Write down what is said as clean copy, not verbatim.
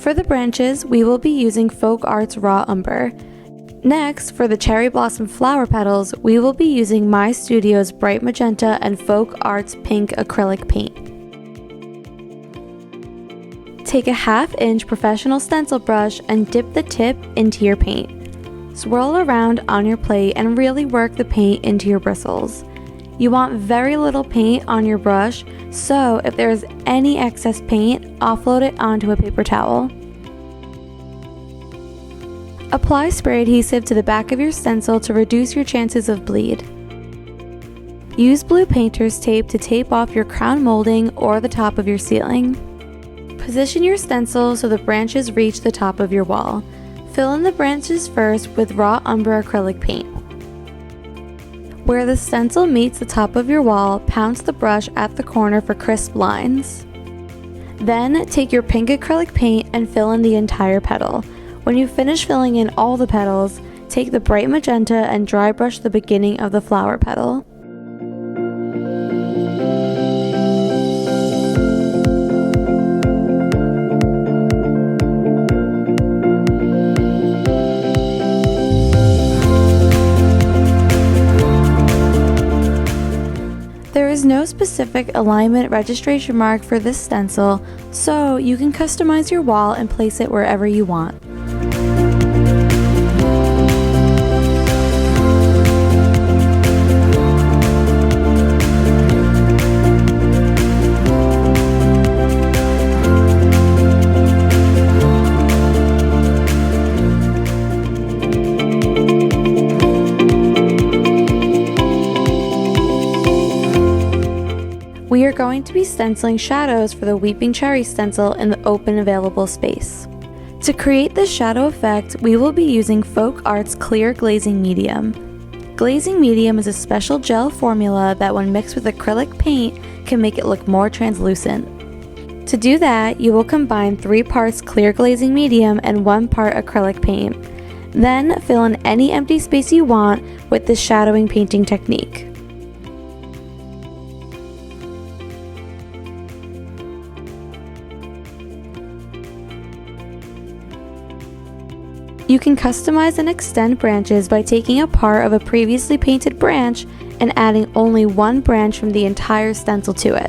For the branches, we will be using Folk Art's Raw Umber. Next, for the cherry blossom flower petals, we will be using My Studio's Bright Magenta and Folk Art's Pink acrylic paint. Take a 1/2 inch professional stencil brush and dip the tip into your paint. Swirl around on your plate and really work the paint into your bristles. You want very little paint on your brush, so if there is any excess paint, offload it onto a paper towel. Apply spray adhesive to the back of your stencil to reduce your chances of bleed. Use blue painter's tape to tape off your crown molding or the top of your ceiling. Position your stencil so the branches reach the top of your wall. Fill in the branches first with raw umber acrylic paint. Where the stencil meets the top of your wall, pounce the brush at the corner for crisp lines. Then take your pink acrylic paint and fill in the entire petal. When you finish filling in all the petals, take the bright magenta and dry brush the beginning of the flower petal. There is no specific alignment registration mark for this stencil, so you can customize your wall and place it wherever you want. We are going to be stenciling shadows for the Weeping Cherry stencil in the open available space. To create this shadow effect, we will be using Folk Art's Clear Glazing Medium. Glazing Medium is a special gel formula that when mixed with acrylic paint can make it look more translucent. To do that, you will combine 3 parts clear glazing medium and 1 part acrylic paint. Then fill in any empty space you want with this shadowing painting technique. You can customize and extend branches by taking a part of a previously painted branch and adding only 1 branch from the entire stencil to it.